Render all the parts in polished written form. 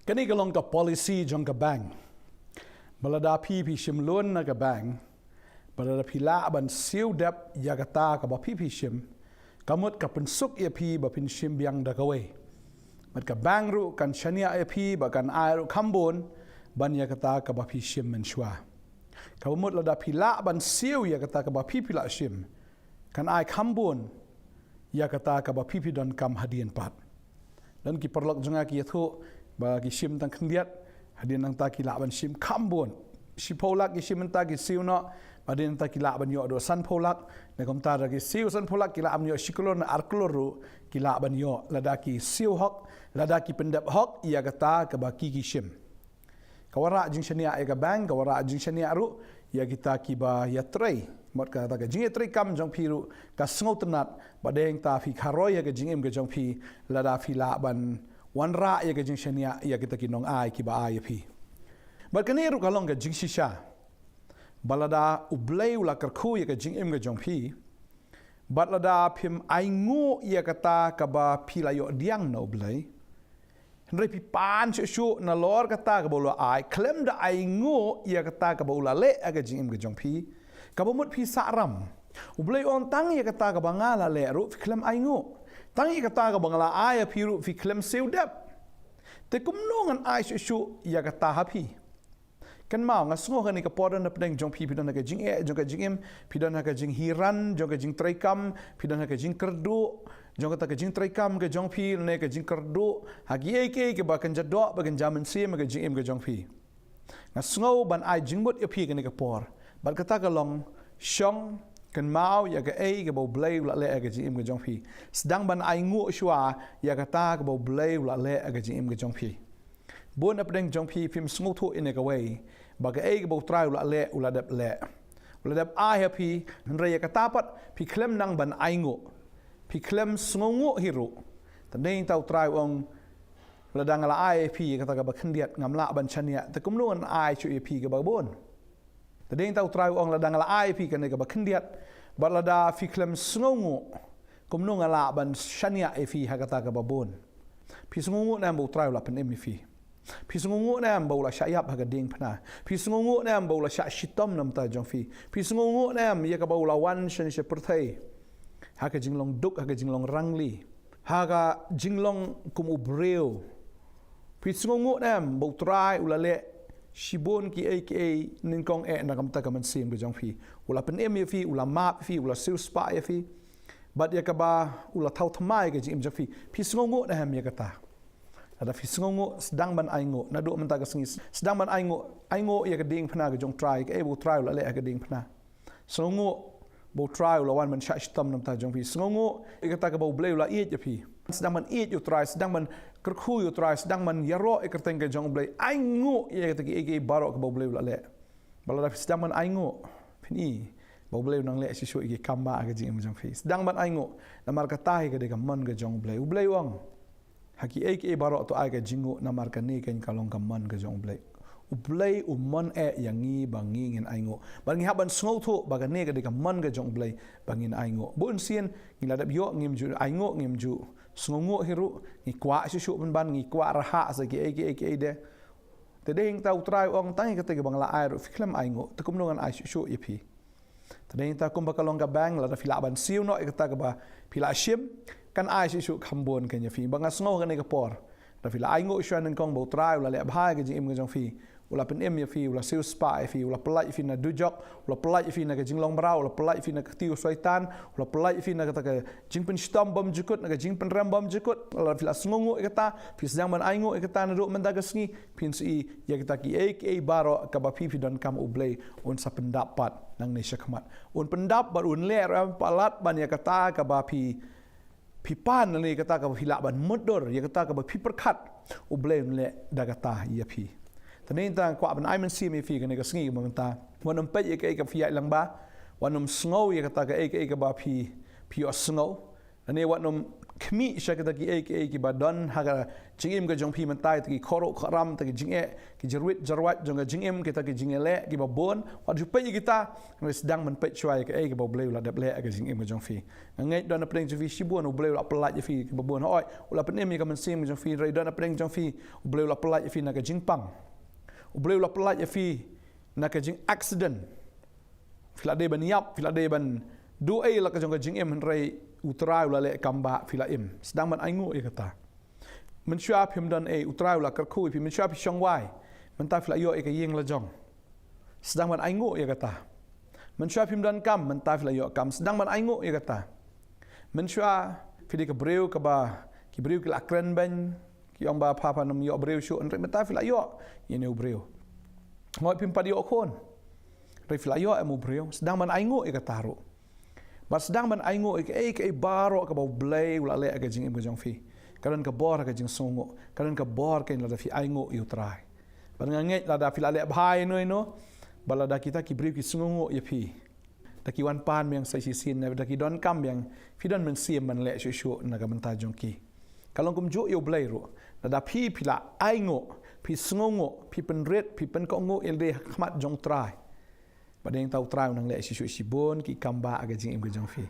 Kan ni kalong ka policy jong ka bank. Balada pi shim loan na ka bank. Balada pi la ban siu dep ya kata ka ba pi shim. Kamut ka pensuk ya pi ba pin shim biang da kawe. Mat ka bank ru kan shania ya pi ba kan ai ru kambon ban ya kata ka ba pi shim men shwa. Kamut lada pi la ban siu ya kata ka ba pi la shim. Kan ai kambon ya kata ka ba pi don kam hadian pat. Dan ki perlok jonga ki yathu bagi shim tang kendiat hadian nang taki laban shim kambon si polak ki shim taki siu no hadian taki laban yo do san polak ne kom tar ki siu san polak ki laban yo sikulor na arkloru ki laban yo ladaki siu hok ladaki pendap hok ia kata ke baki ki shim kawara jing shania e ka bang kawara jing shania ru ia kita ki ba ya trei mot ka ta ka jing trei kam jong piru ka sngo tenat badeng ta fi kharoy ya ka jing em ka jong pi lada fi laban wan ra ya ke jing shania ya kita kinong ai ki ba ai pi balkani ru kalong ke jing shisha balada ublei ula karkhu ya ke jing em ke jong pi balada phim ai ngu ya kata ka ba pi la yo diang no ublei henry pi pan shu na lor kata ka bola ai klem da ai ngu ya kata ka bola le aga jing em ke jong pi ka bomut pi saram ublei on tang ya kata ka bangala le ru klem ai ngu tangi kata ka bangala ai piru fi klem seu dep te kumnongan ai shu ya kata hapi kan mau ngasngo kan ka podan na pedeng jong pi pidan ka jing e jong ka jing em pidan ka jing hiran jong ka jing traikam pidan ka jing kerdu jong ka jing traikam ka jong pi ne ka jing kerdu hagi e ke ba kan jadok ba kan jaman sim ka jing em ka jong pi ngasngo ban ai jing mut ya pi kan ka por ban kata ka long shong kan mau ya ka ai ka bo blai la le ka jing em ka jong pi sedang ban ai ngu shwa ya kata ka bo blai la le ka jing em ka jong pi bon apdeng jong pi phim sngu thu in ka way ba ka ai ka bo trai la le ula dep ai happy nre ya kata pat pi klem nang ban ai ngu pi klem sngu ngu hiru tadeng tau trai ong la dang la ai pi kata ka ba khendiat ngam la ban chania ta kum non ai chu pi ka ba bon tadeng tau trai ong la dang la ai pi kan ka ba khendiat balada fi klem sngongu kumno ngala ban shania e fi hakata ka babon pi sngongu na bo trai la pen em fi pi sngongu na bo la shayap ha ga ding phna pi sngongu na bo la sha shitom nam ta jong fi pi sngongu na ya ka bo la wan shan she perthai ha ka jinglong duk ha ka jinglong rangli ha ga jinglong kum ubreu pi sngongu na bo trai ula le shibon ki aka ninkong e na kamta kaman sim ke jong fi ula pen em fi ula map fi ula sil spa fi bat ya ka ba ula thau thamai ke jim jong fi sngongo na ham ya kata ada fi sngongo sedang ban aingo na do menta ka sengi sedang ban aingo ya ka ding phna ke jong try ke bo try ula le ka ding phna sngongo bo try ula wan man sha stam nam ta jong fi sngongo e kata ka bo ble ula e ya fi sedang man e you try sedang man kerkhu you try sedang man yaro ikerteng ke jong blai aingo ye kata ki barok ke bau blai le bala da sedang man aingo pini bau blai nang le si shu ki kamba ke jing jong fi sedang man aingo namar ka tai ke de ka man ke jong blai wang haki barok to ai ke jingo namar ka ni ken kalong ka man ke jong blai man e yangi bangi ngin aingo bangi haban sngo tho baga ne ke de ka man ke jong blai bangin aingo bun sien ngiladap yo ngim ju aingo ngim ju sngongo hiru ngi kwa shu ban ngi kwa raha sa ki aka de te ding tau trai ong tangi ka te bang la ai ru fiklam aingo te kum nongan ai shu ipi te ding ta kum bakalong ka bang la fila ban siu no ka ta ka ba pila shim kan ai shu khambon kan ya fi bang sngo kan ka por da fila aingo shu an kong bo trai la le bhai ka jim jong fi ula pen em ya fi ula sil spa fi ula pelai fi na dujok ula pelai fi na ka jinglong brau ula pelai fi na ka tiu swaitan ula pelai fi na ka ta jingpen stam bom jukut na ka jingpen ram bom jukut ula fila sngongo kata fi sedang man aingo kata na do man daga sngi pin si ya kita ki aka baro ka ba fi don kam ublei un sa pendapat nang ne syakmat un pendapat un le ram palat ban ya kata ka ba fi pan ni kata ka ba fi ban modor ya kata ka ba fi perkat ublei le dagata ya fi tani ta kwa ban ai man si me fi kan ka sngi man ta wanum pe ye ka fi lang ba wanum sngo ye ka ta ka ba fi o sngo ani wanum khmi sha ka ki badon haga jingim ka jong phi man tai ki khoro kharam ta ki jinge ki jarwat jong ka jingim kita ki jingele ki babon wa ju pe kita sedang men pe chwai ka ki bobleu la dap le ka jingim ka jong phi ngai don apreng jong phi shibun obleu la pelat je phi ki babon oi ula penem ka men sim jong phi rai don apreng jong phi obleu la pelat je phi na ka jingpang obleu la pelat je phi na ka jing accident filade ban yap filade ban du ai la ka jong ka jingim rai utrai la le kamba filaim sedang man aingu kata men syap him dan utrai la kerkui pi men syap syong wai men ta fila yo ka yeng la jong sedang man aingu kata men syap him dan kam men ta fila yo kam sedang man aingu kata men syap fidi ka breu ka ba ki breu ki la kren ban ki ong ba papa nam yo breu shu men ta fila yo yene breu ngoi pim pa yo kon re fila yo emu breu sedang man aingu kata ro Mas sedang man aingo ke baro ka bau blay ula le ka jing im jong fi karan ka bor ka jing songo karan ka bor ken la fi aingo yu trai ban nge la da fi la le bhai no bala da kita ki brief ki songo ye fi da ki wan pan meng sai si sin da ki don kam yang fi don men sim man le shu na ka menta jong ki kalong kum jo yu blay ro da fi la aingo fi songo fi pen red fi pen ko ngo el de khmat jong trai Badeng tau try unang le si sibon ki kamba aga jing im jong fi.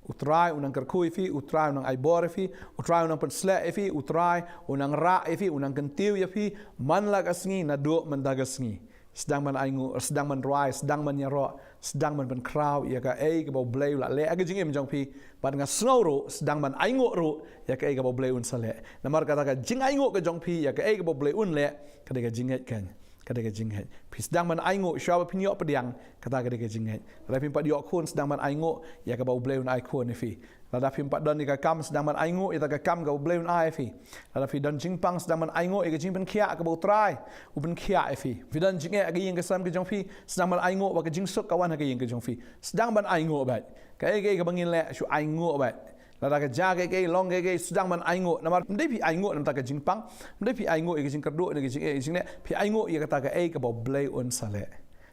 Utrai unang kerkui fi, utrai unang aibor fi, utrai unang pensle fi, utrai unang ra fi, unang kentiu ya fi, man la kasngi na do man dagasngi. Sedang man aingu, sedang man rai, sedang man nyaro, sedang man penkraw ya ka ke bau blay la le aga jing im jong fi. Bad nga snow ro, sedang man aingu ro ya ka bau blay un sale. Namar kata ka jing aingu ka jong fi ya ka bau blay un le ka de ka jinget kan. Kadang jinghet pis sedang man aingo syawa pinyo pediang kata kadang jinghet la pimpat yok kun sedang man aingo ya ka bau bleun ai kun fi la pimpat don ka kam sedang man aingo ya ka kam ka bleun ai fi la fi don jingpang sedang man aingo ya ka jingpen khia ka bau trai u ben khia fi don jinge ka yeng ka sam ka jong fi sedang man aingo wa ka jingsuk kawan ka yeng ka jong fi sedang man aingo bat ka ka bangin le shu aingo bat la ka jaga ke long ke sedang man aingo namar ndai pi aingo nam ta ka jingpang ndai pi aingo ke jing kerdo ke jing ne pi aingo ya kata ka ka bau blay on sale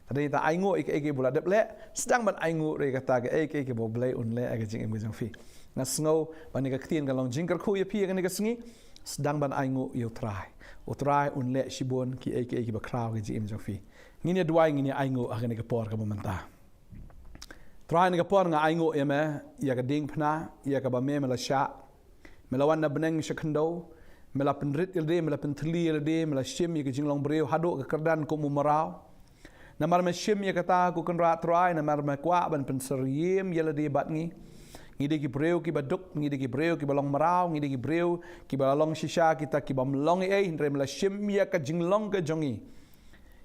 tadi ta aingo ke bula dep le sedang man aingo re kata ke bau blay on le ka jing jing fi na sngo ban ka ktien ka long jing ker khu ya pi ka ne ka sngi sedang man aingo yo try on le shibon ki ba kraw ke jing jing fi ngini duai ngini aingo ka ne ka por ka momenta Try ni kapor nga aingo ya me ya ka ding phna ya ka ba me mela sha mela wan na beneng shakndo mela penrit ilde mela pentli ilde mela shim ya ka jinglong breu hado ka kerdan ko mumarau na mar me shim ya kata ku kan ra try na mar me kwa ban penseriem ya de bat ngi de ki breu ki baduk ngi de ki breu ki balong marau ngi de ki breu ki balong shisha kita ki bam long hindre mela shim ya ka jinglong ka jongi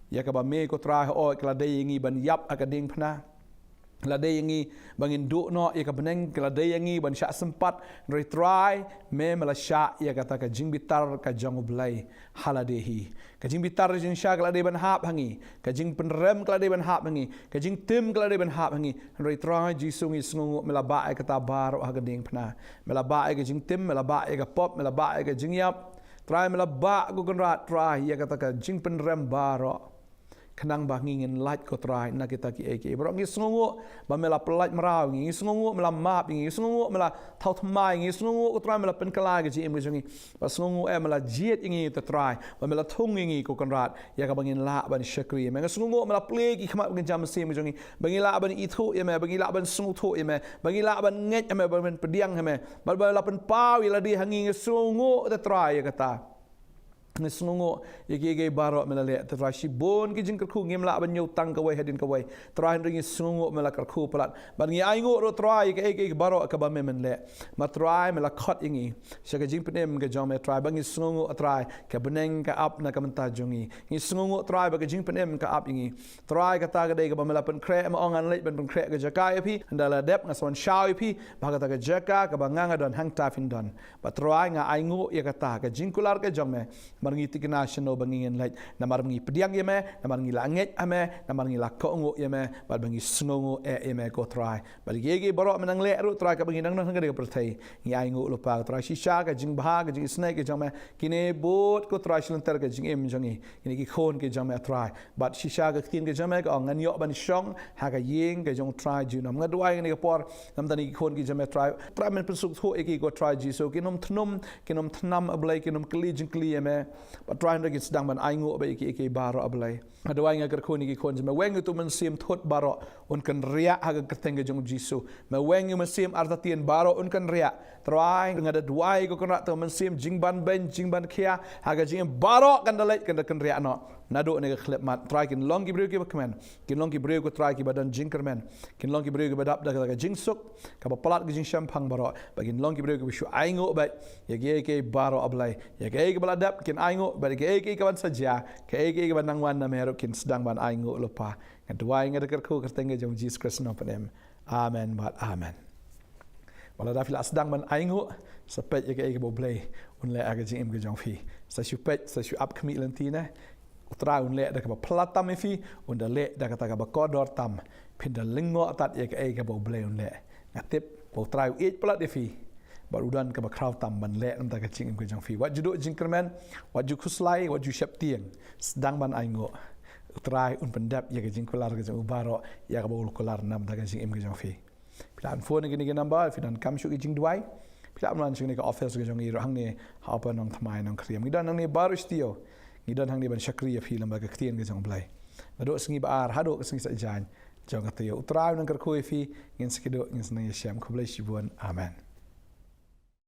ya ka ba me ko try o kla de ngi ban yap ka ding phna Keladai yangi bangin duk no ia ka beneng keladai yangi ban syak sempat retry me melasya ia kata ka jing bitar ka jang oblai haladehi ka jing bitar jing syak keladai ban hap hangi ka jing penrem keladai ban hap hangi ka jing tim keladai ban hap hangi retry ji sungi sungu melaba ai kata bar ha gading pna melaba ai ka jing tim melaba ai ka pop melaba ai ka jing yap try melaba ku kan rat try ia kata ka jing penrem baro kenang bah ngingin light ko try na kita ki bro ngi sungu ba mela pelat merau ngi sungu mela map ngi sungu mela thau thmai ngi sungu ko try mela pen kala ge ji em ngi ba sungu mela jiet ngi to try ba mela thung ngi ko kan rat ya ka bangin la ban shakri me sungu mela play ki khama ngi jam sim ngi bangi la ban i thu ye me bangi la ban sungu thu ye me bangi la ban nget me ban pediang me ba la pen pau ya la di hangi sungu to try ya kata Ngesungo ye baro melale tera shibon ki jing kerku ngem la ban nyau tang kawai hadin kawai tera ringi sungo mela kerku pelat ban ngi aingo ro tera ye baro ka ba memen le ma tera mela khot ingi saka jing penem ga jom tera ban ngi sungo tera ka beneng ka up na ka menta jongi ngi sungo tera ba ga jing penem ka up ingi tera ka ta ga de ka ba mela pen kre ma ongan le ban kre ga jaka pi ndala dep ngason shaw pi ba ka ta ga jaka ka ba nganga don hang ta fin don ba tera nga aingo ye ka ta ka jing kular ka jom marangi national bangingin light na marangi pediang yeme na marangi langit ame na marangi lakongo yeme bal bangi snongo yeme ko try bal gege borok menang le ru try ka bangi nang nang ga pertai ngi ai ngu lupa try shisha ga jing bah ga jing snake ga jame kine bot ko try shlantar ga jing em jangi kine ki khon ke jame try but shisha ga tin ga jame ga ngan yo ban shong ha ga ying ga jong try ju nam ga duai ni ga por nam tani khon ki jame try men pensuk tho eki go try ji so kinom thnam ablai kinom kli jing kli yeme but try ga sedang ban ai ngu ba eki baro ablai aduai nga kerkhoni ki khon jame weng tu men sim thot baro un kan ria ha ga kerteng ga jong jisu me weng men sim artatien baro un kan ria try nga da duai go kan ra to men sim jingban ben jingban khia ha ga jing baro kan dalai kan ria no nado ne ga khlep mat try kin long ki breu ki bakmen kin long ki breu ko try ki badan jingkermen kin long ki breu ki badap da ga jingsuk ka ba palat ga jing shampang baro bagin long ki breu ki shu aingo ba ye ke baro ablai ye ke baladap kin aingo ba ke ban saja ke ban nangwan na mero kin sedang ban aingo lupa ngadwai ngadakar ko kertenge jong Jesus Christ no panem amen but amen wala da fila sedang ban aingo sepet ye ke bo blai un le aga jing ga jong fi sa shu pet sa shu up kmi lentine utra un le da ka platam fi un da le da ka ba kodor tam pinda lingo atat ye ke bo blai un le ngatip bo try it plat de fi barudan ka ba kraw tam ban le nam da ka jing ga jong fi wat judo jingkermen wat ju kuslai wat ju shap tieng sedang ban aingo try un pendap ya gajing kolar gajing ubaro ya ka bol kolar nam da gajing em gajing fi plan phone ni number finan kam shu gajing duai plan ran sing ni ka office gajing i rang ni ha pa nong thamai nong kriam gidan nang ni barus tio gidan hang ni ban shakri ya film ba ka tien gajing blai bado singi ba ar hado singi sa jan jong ka tio try nang kar khoi fi ngin skido ngin snang ya sham khoblai shibun amen